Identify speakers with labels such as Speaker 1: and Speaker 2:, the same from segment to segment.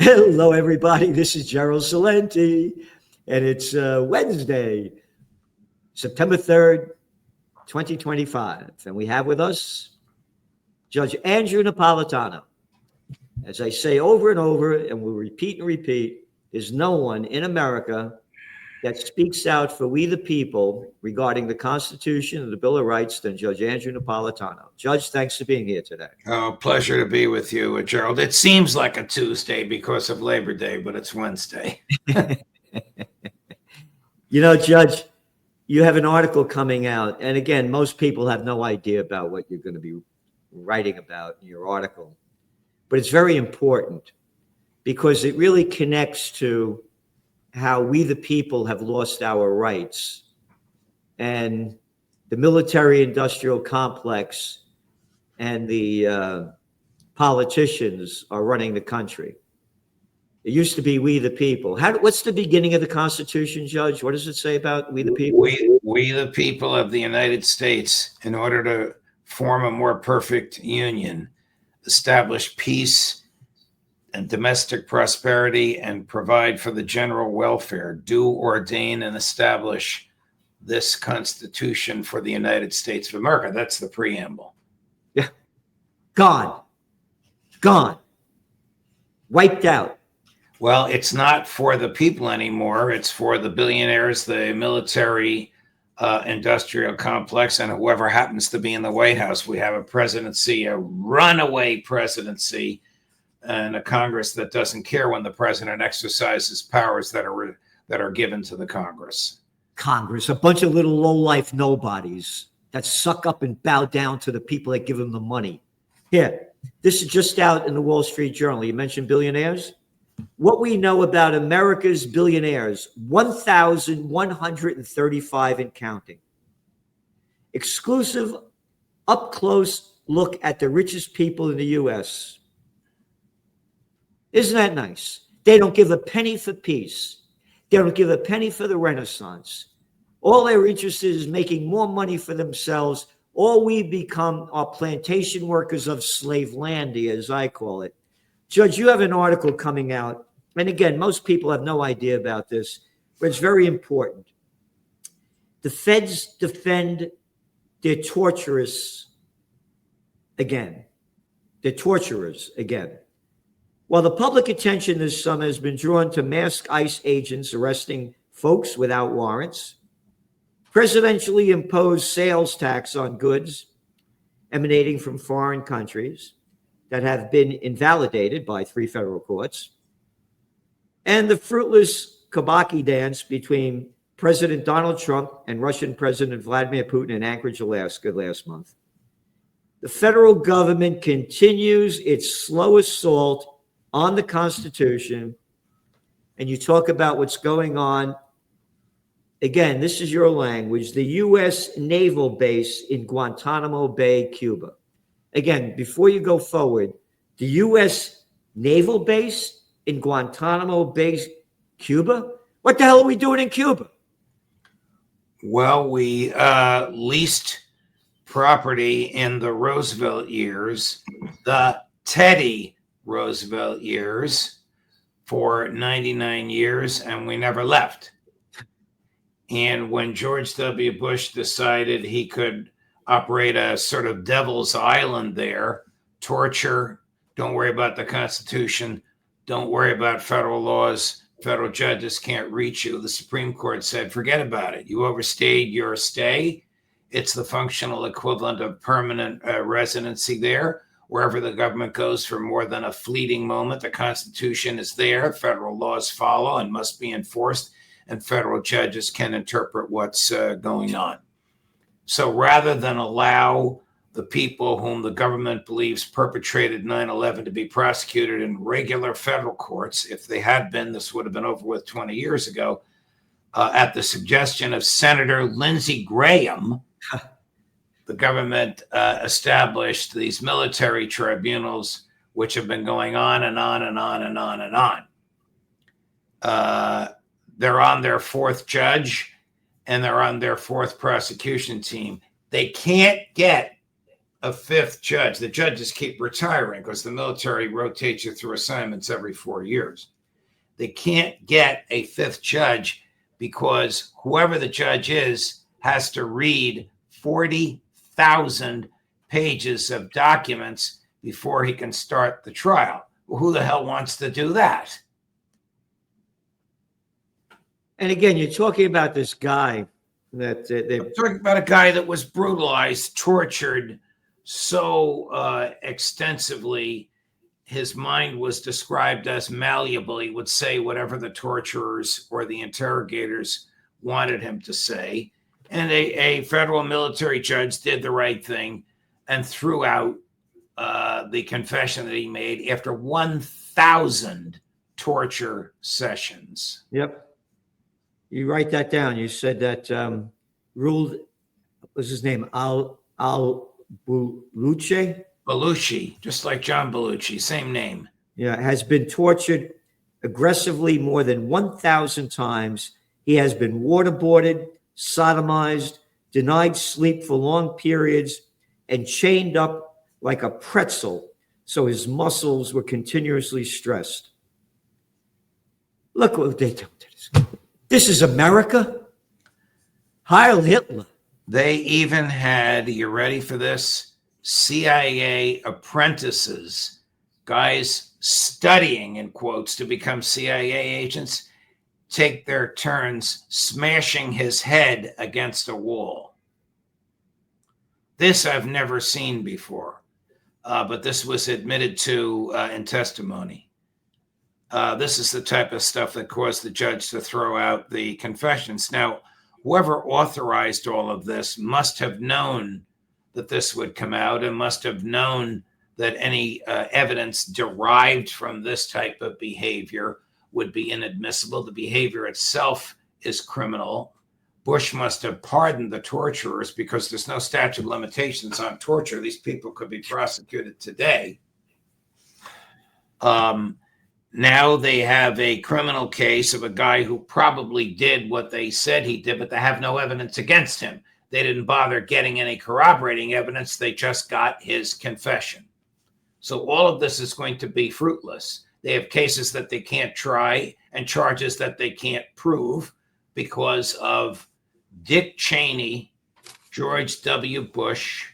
Speaker 1: Hello, everybody. This is Gerald Salenti, and it's Wednesday, September 3rd, 2025. And we have with us Judge Andrew Napolitano. As I say over and over, and we'll repeat and repeat, there's no one in America that speaks out for we the people regarding the Constitution and the Bill of Rights than Judge Andrew Napolitano. Judge, thanks for being here today.
Speaker 2: Oh, pleasure to be with you, Gerald. It seems like a Tuesday because of Labor Day, but it's Wednesday.
Speaker 1: You know, Judge, you have an article coming out, and again, most people have no idea about what you're going to be writing about in your article, but it's very important because it really connects to how we the people have lost our rights, and the military-industrial complex and the politicians are running the country. It used to be we the people. What's the beginning of the Constitution, Judge? What does it say about we the people?
Speaker 2: We the people of the United States, in order to form a more perfect union, establish peace and domestic prosperity, and provide for the general welfare, do ordain and establish this Constitution for the United States of America. That's the preamble.
Speaker 1: Yeah. Gone. Wiped out.
Speaker 2: Well, it's not for the people anymore. It's for the billionaires, the military industrial complex, and whoever happens to be in the White House. We have a presidency, a runaway presidency, and a Congress that doesn't care when the president exercises powers that are given to the Congress.
Speaker 1: Congress, a bunch of little low-life nobodies that suck up and bow down to the people that give them the money. Here, this is just out in the Wall Street Journal. You mentioned billionaires. What we know about America's billionaires, 1,135 and counting. Exclusive, up-close look at the richest people in the U.S. Isn't that nice? They don't give a penny for peace. They don't give a penny for the Renaissance. All they're interested in is making more money for themselves. All we become are plantation workers of Slavelandia, as I call it. Judge, you have an article coming out. And again, most people have no idea about this, but it's very important. The feds defend their torturers again. While the public attention this summer has been drawn to masked ICE agents arresting folks without warrants, presidentially imposed sales tax on goods emanating from foreign countries that have been invalidated by 3 federal courts, and the fruitless kabaki dance between President Donald Trump and Russian President Vladimir Putin in Anchorage, Alaska last month, the federal government continues its slow assault on the Constitution. And you talk about what's going on. Again, this is your language, the U.S. naval base in Guantanamo Bay, Cuba. Again, before you go forward, the U.S. naval base in Guantanamo Bay, Cuba? What the hell are we doing in Cuba?
Speaker 2: Well, we leased property in the Roosevelt years, the Teddy Roosevelt years, for 99 years, and we never left. And when George W. Bush decided he could operate a sort of devil's island there, torture, don't worry about the Constitution, don't worry about federal laws, federal judges can't reach you, the Supreme Court said, forget about it. You overstayed your stay. It's the functional equivalent of permanent residency there. Wherever the government goes for more than a fleeting moment, the Constitution is there, federal laws follow and must be enforced, and federal judges can interpret what's going on. So rather than allow the people whom the government believes perpetrated 9/11 to be prosecuted in regular federal courts, if they had been, this would have been over with 20 years ago, at the suggestion of Senator Lindsey Graham, the government established these military tribunals, which have been going on and on and on and on and on. They're on their 4th judge, and they're on their 4th prosecution team. They can't get a fifth judge. The judges keep retiring because the military rotates you through assignments every 4 years. They can't get a fifth judge because whoever the judge is has to read 40,000 pages of documents before he can start the trial. Well, who the hell wants to do that?
Speaker 1: And again, you're talking about this guy that
Speaker 2: I'm talking about a guy that was brutalized, tortured so extensively. His mind was described as malleable. He would say whatever the torturers or the interrogators wanted him to say. And a federal military judge did the right thing and threw out the confession that he made after 1,000 torture sessions.
Speaker 1: Yep. You write that down. You said that ruled, what was his name? Belushi?
Speaker 2: Belushi, just like John Belushi, same name.
Speaker 1: Yeah, has been tortured aggressively more than 1,000 times. He has been waterboarded, sodomized, denied sleep for long periods, and chained up like a pretzel, so his muscles were continuously stressed. Look what they did to this guy. This is America? Heil Hitler.
Speaker 2: They even had, you ready for this? CIA apprentices, guys studying, in quotes, to become CIA agents, take their turns smashing his head against a wall. This I've never seen before, but this was admitted to in testimony. This is the type of stuff that caused the judge to throw out the confessions. Now, whoever authorized all of this must have known that this would come out and must have known that any evidence derived from this type of behavior would be inadmissible. The behavior itself is criminal. Bush must have pardoned the torturers because there's no statute of limitations on torture. These people could be prosecuted today. Now they have a criminal case of a guy who probably did what they said he did, but they have no evidence against him. They didn't bother getting any corroborating evidence. They just got his confession. So all of this is going to be fruitless. They have cases that they can't try and charges that they can't prove because of Dick Cheney, George W. Bush,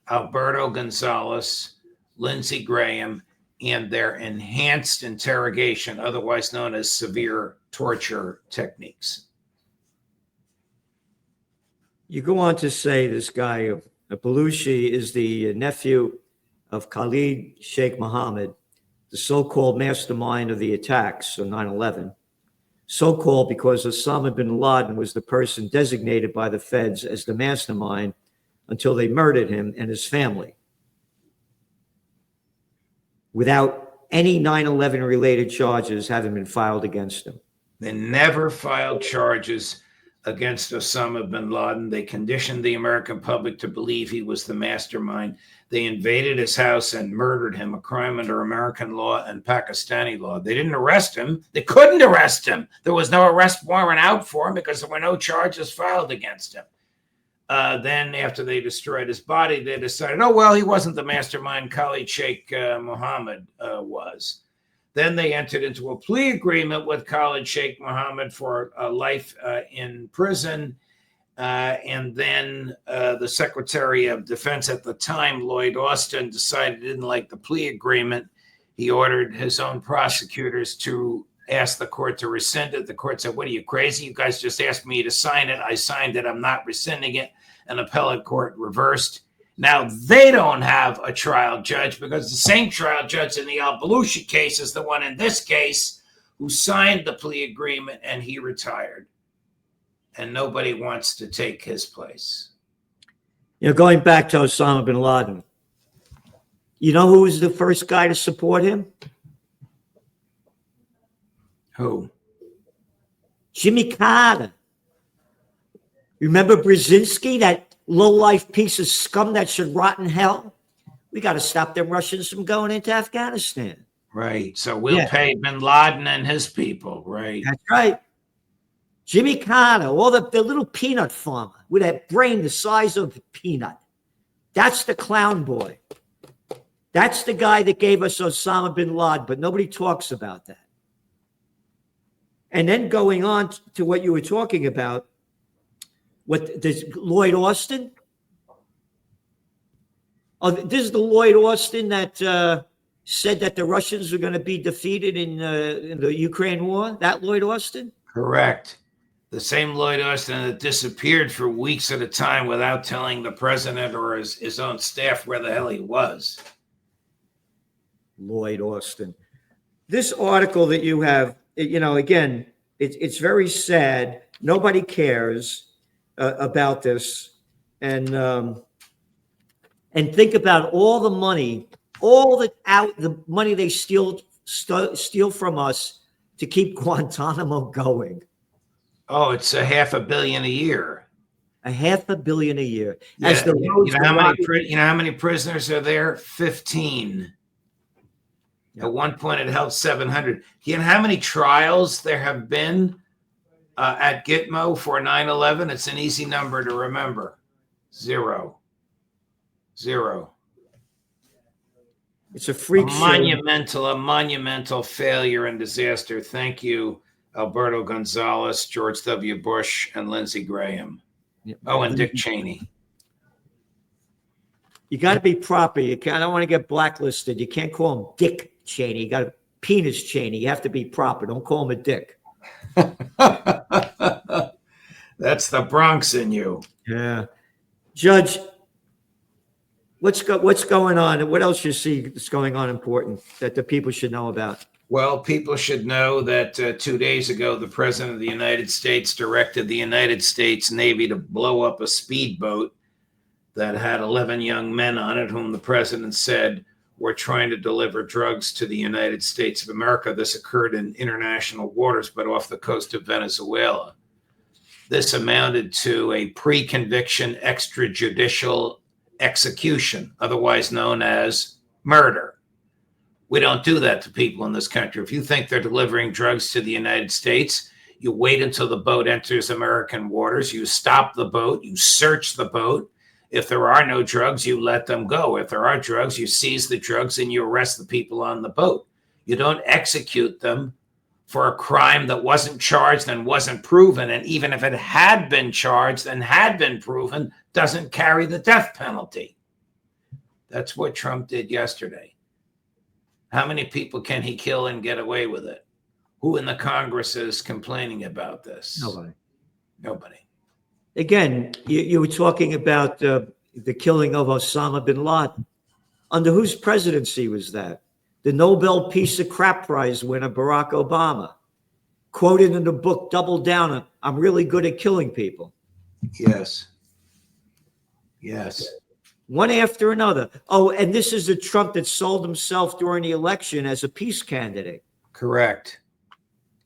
Speaker 2: Alberto Gonzales, Lindsey Graham, and their enhanced interrogation, otherwise known as severe torture techniques.
Speaker 1: You go on to say this guy, Belushi, is the nephew of Khalid Sheikh Mohammed, the so-called mastermind of the attacks on 9/11. So-called because Osama bin Laden was the person designated by the feds as the mastermind until they murdered him and his family, without any 9/11 related charges having been filed against him.
Speaker 2: They never filed charges against Osama bin Laden. They conditioned the American public to believe he was the mastermind. They invaded his house and murdered him, a crime under American law and Pakistani law. They didn't arrest him. They couldn't arrest him. There was no arrest warrant out for him because there were no charges filed against him. Then after they destroyed his body, they decided, oh, well, he wasn't the mastermind. Khalid Sheikh Mohammed was. Then they entered into a plea agreement with Khalid Sheikh Mohammed for life in prison. And then the Secretary of Defense at the time, Lloyd Austin, decided he didn't like the plea agreement. He ordered his own prosecutors to ask the court to rescind it. The court said, what are you, crazy? You guys just asked me to sign it. I signed it. I'm not rescinding it. An appellate court reversed. Now they don't have a trial judge because the same trial judge in the al-Belushi case is the one in this case who signed the plea agreement, and he retired. And nobody wants to take his place.
Speaker 1: You know, going back to Osama bin Laden, you know who was the first guy to support him?
Speaker 2: Who?
Speaker 1: Jimmy Carter. Remember Brzezinski, that low-life piece of scum that should rot in hell? We got to stop them Russians from going into Afghanistan.
Speaker 2: Right. So we'll pay bin Laden and his people, right?
Speaker 1: That's right. Jimmy Carter, the little peanut farmer with that brain the size of a peanut. That's the clown boy. That's the guy that gave us Osama bin Laden, but nobody talks about that. And then going on to what you were talking about, what does Lloyd Austin? Oh, this is the Lloyd Austin that said that the Russians were going to be defeated in the Ukraine war. That Lloyd Austin?
Speaker 2: Correct. The same Lloyd Austin that disappeared for weeks at a time without telling the president or his own staff where the hell he was.
Speaker 1: Lloyd Austin. This article that you have, again, it's very sad. Nobody cares about this. And think about all the money, the money they steal from us to keep Guantanamo going.
Speaker 2: Oh, it's $500 million a year.
Speaker 1: $500 million a year.
Speaker 2: Yeah,
Speaker 1: As the roads
Speaker 2: you know how many prisoners are there? 15. Yeah. At one point, it held 700. You know how many trials there have been at Gitmo for 9/11? It's an easy number to remember. Zero.
Speaker 1: It's a freak show.
Speaker 2: A monumental failure and disaster. Thank you, Alberto Gonzalez, George W. Bush, and Lindsey Graham. Yep. Oh, and Dick Cheney.
Speaker 1: You got to be proper. I don't want to get blacklisted. You can't call him Dick Cheney. You got to penis Cheney. You have to be proper. Don't call him a dick.
Speaker 2: That's the Bronx in you.
Speaker 1: Yeah. Judge, what's going on? What else you see that's going on important that the people should know about?
Speaker 2: Well, people should know that 2 days ago, the President of the United States directed the United States Navy to blow up a speedboat that had 11 young men on it, whom the President said were trying to deliver drugs to the United States of America. This occurred in international waters, but off the coast of Venezuela. This amounted to a pre-conviction extrajudicial execution, otherwise known as murder. We don't do that to people in this country. If you think they're delivering drugs to the United States, you wait until the boat enters American waters, you stop the boat, you search the boat. If there are no drugs, you let them go. If there are drugs, you seize the drugs and you arrest the people on the boat. You don't execute them for a crime that wasn't charged and wasn't proven. And even if it had been charged and had been proven, doesn't carry the death penalty. That's what Trump did yesterday. How many people can he kill and get away with it? Who in the Congress is complaining about this? Nobody.
Speaker 1: Again, you were talking about the killing of Osama bin Laden. Under whose presidency was that? The Nobel Peace of Crap Prize winner, Barack Obama, quoted in the book, Double Down, I'm really good at killing people.
Speaker 2: Yes.
Speaker 1: One after another. Oh, and this is the Trump that sold himself during the election as a peace candidate.
Speaker 2: Correct.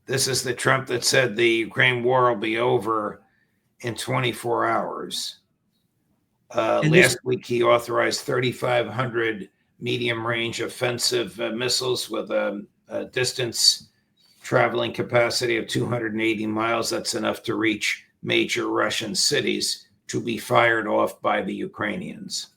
Speaker 2: This is the Trump that said the Ukraine war will be over in 24 hours. Last week, he authorized 3,500 medium-range offensive missiles with a distance traveling capacity of 280 miles. That's enough to reach major Russian cities, to be fired off by the Ukrainians.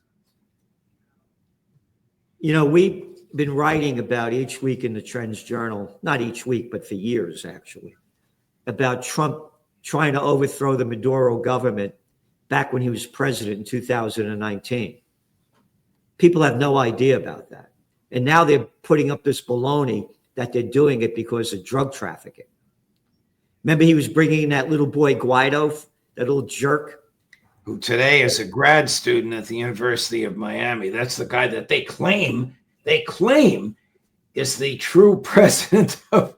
Speaker 1: We've been writing about each week in the Trends Journal, not each week, but for years, actually, about Trump trying to overthrow the Maduro government back when he was president in 2019. People have no idea about that. And now they're putting up this baloney that they're doing it because of drug trafficking. Remember, he was bringing in that little boy Guaido, that little jerk?
Speaker 2: Who today is a grad student at the University of Miami. That's the guy that they claim is the true president of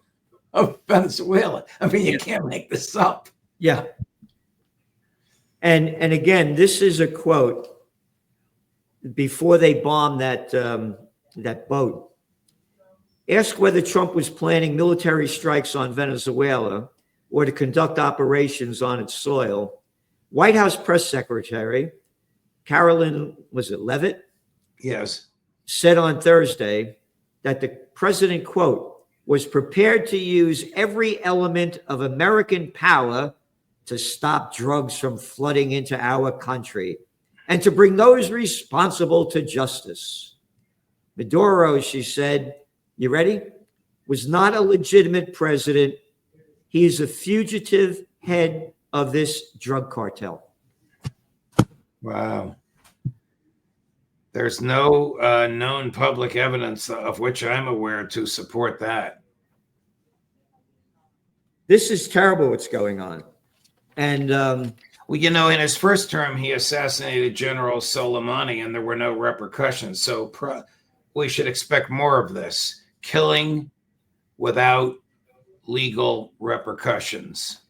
Speaker 2: Venezuela. I mean, you can't make this up.
Speaker 1: Yeah. And again, this is a quote before they bombed that boat. Asked whether Trump was planning military strikes on Venezuela or to conduct operations on its soil, White House press secretary Carolyn, Levitt?
Speaker 2: Yes.
Speaker 1: Said on Thursday that the president, quote, was prepared to use every element of American power to stop drugs from flooding into our country. and to bring those responsible to justice. Maduro, she said, you ready? Was not a legitimate president. He is a fugitive head of this drug cartel.
Speaker 2: Wow. There's no known public evidence of which I'm aware to support that.
Speaker 1: This is terrible what's going on. And
Speaker 2: well, you know, in his first term, he assassinated General Soleimani and there were no repercussions. So we should expect more of this. Killing without legal repercussions.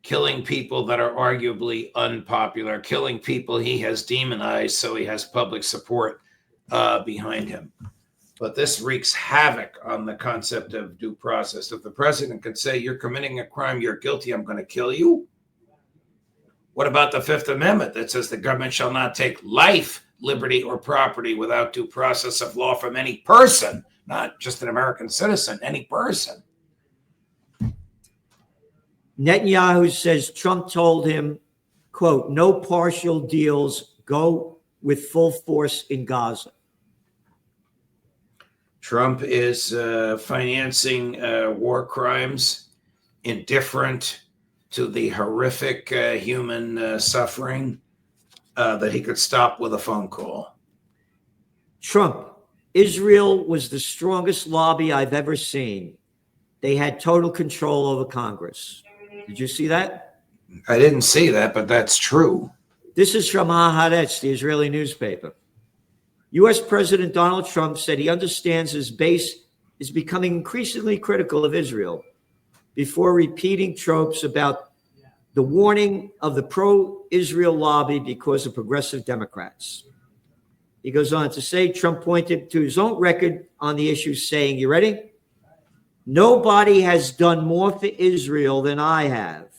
Speaker 2: Killing people that are arguably unpopular. Killing people he has demonized so he has public support behind him. But this wreaks havoc on the concept of due process. If the president could say, you're committing a crime, you're guilty, I'm going to kill you. What about the Fifth Amendment that says the government shall not take life, liberty, or property without due process of law from any person, not just an American citizen, any person?
Speaker 1: Netanyahu says Trump told him, quote, no partial deals, go with full force in Gaza.
Speaker 2: Trump is financing war crimes, indifferent to the horrific human suffering that he could stop with a phone call.
Speaker 1: Trump, Israel was the strongest lobby I've ever seen. They had total control over Congress. Did you see that?
Speaker 2: I didn't see that, but that's true.
Speaker 1: This is from Haaretz, the Israeli newspaper. U.S. President Donald Trump said he understands his base is becoming increasingly critical of Israel before repeating tropes about the warning of the pro-Israel lobby because of progressive Democrats. He goes on to say, Trump pointed to his own record on the issue, saying, you ready? Nobody has done more for Israel than I have.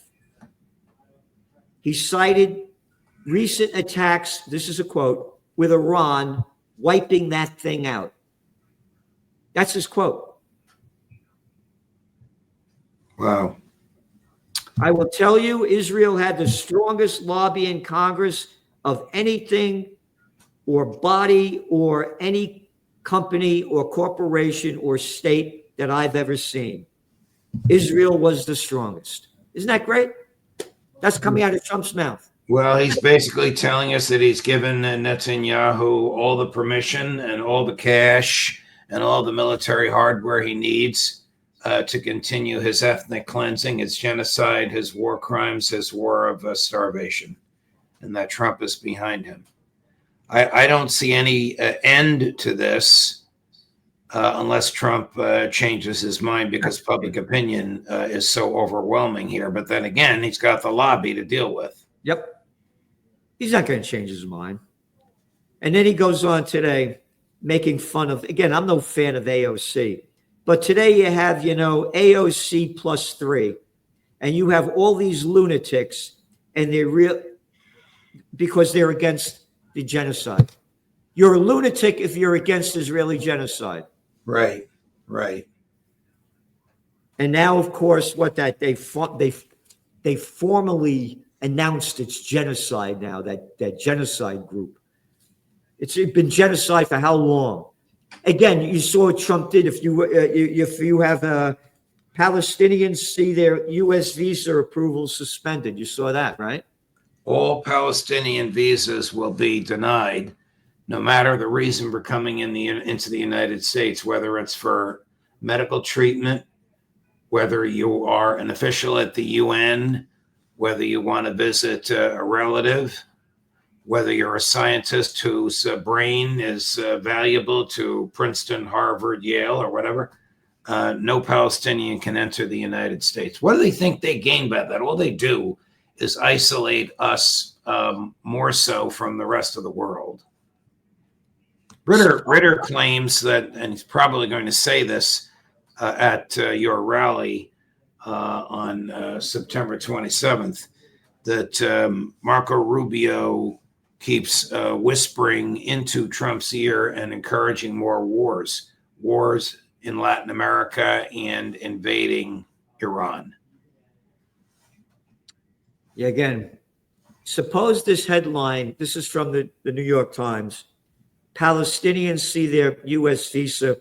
Speaker 1: He cited recent attacks, this is a quote, with Iran wiping that thing out. That's his quote.
Speaker 2: Wow.
Speaker 1: I will tell you, Israel had the strongest lobby in Congress of anything or body or any company or corporation or state that I've ever seen. Israel was the strongest. Isn't that great? That's coming out of Trump's mouth.
Speaker 2: Well, he's basically telling us that he's given Netanyahu all the permission and all the cash and all the military hardware he needs to continue his ethnic cleansing, his genocide, his war crimes, his war of starvation, and that Trump is behind him. I don't see any end to this unless Trump changes his mind, because public opinion is so overwhelming here. But then again, he's got the lobby to deal with.
Speaker 1: Yep. He's not going to change his mind. And then he goes on today making fun of, again, I'm no fan of AOC, but today you have, AOC +3, and you have all these lunatics, and they're real because they're against the genocide. You're a lunatic if you're against Israeli genocide.
Speaker 2: Right, right.
Speaker 1: And now, of course, they formally announced it's genocide now, that genocide group. It's been genocide for how long? Again, you saw what Trump did. If you have Palestinians see their U.S. visa approval suspended, you saw that, right?
Speaker 2: All Palestinian visas will be denied, no matter the reason for coming into the United States, whether it's for medical treatment, whether you are an official at the UN, whether you want to visit a relative, whether you're a scientist whose brain is valuable to Princeton, Harvard, Yale, or whatever. No Palestinian can enter the United States. What do they think they gain by that? All they do is isolate us more so from the rest of the world. Ritter claims that, and he's probably going to say this at your rally on September 27th, that Marco Rubio keeps whispering into Trump's ear and encouraging more wars in Latin America and invading Iran.
Speaker 1: Yeah, again, Suppose this headline, this is from the New York Times, Palestinians see their U.S. visa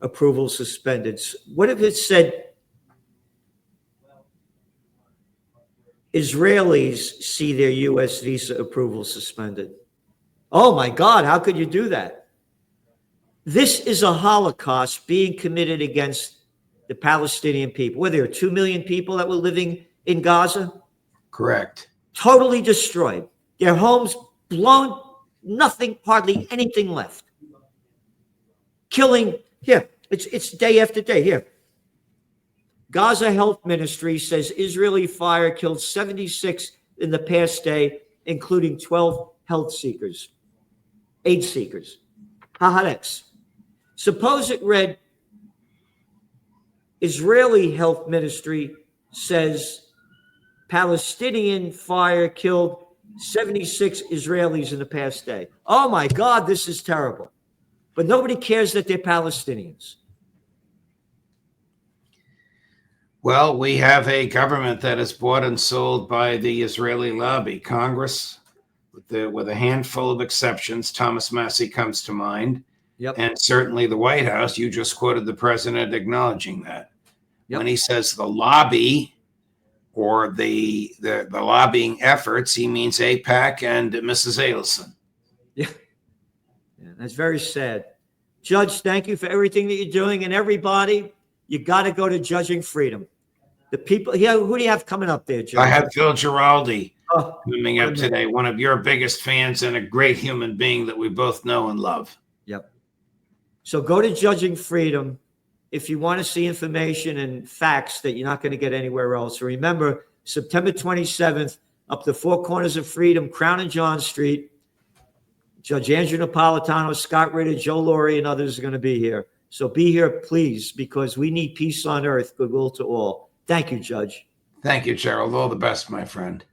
Speaker 1: approval suspended. What if it said Israelis see their U.S. visa approval suspended? Oh my God, how could you do that? This is a Holocaust being committed against the Palestinian people. Were there 2 million people that were living in Gaza?
Speaker 2: Correct.
Speaker 1: Totally destroyed. Their homes blown, nothing, hardly anything left. Killing, here, it's day after day. Here. Gaza Health Ministry says Israeli fire killed 76 in the past day, including 12 health seekers, aid seekers. Haaretz. Suppose it read, Israeli Health Ministry says Palestinian fire killed 76 Israelis in the past day. Oh my God, this is terrible. But nobody cares that they're Palestinians.
Speaker 2: Well, we have a government that is bought and sold by the Israeli lobby. Congress, with a handful of exceptions, Thomas Massie comes to mind.
Speaker 1: Yep.
Speaker 2: And certainly the White House, you just quoted the president acknowledging that. Yep. When he says the lobby or the lobbying efforts, he means AIPAC and Mrs. Adelson.
Speaker 1: Yeah, that's very sad. Judge, thank you for everything that you're doing. And everybody, you got to go to Judging Freedom. The people here, who do you have coming up there, Judge?
Speaker 2: I have Phil Giraldi coming up today, one of your biggest fans and a great human being that we both know and love.
Speaker 1: Yep. So go to Judging Freedom if you want to see information and facts that you're not going to get anywhere else. So remember, September 27th, up the four corners of freedom, Crown and John Street. Judge Andrew Napolitano, Scott Ritter, Joe Laurie, and others are going to be here. So be here, please, because we need peace on earth, goodwill to all. Thank you, Judge.
Speaker 2: Thank you, Gerald. All the best, my friend.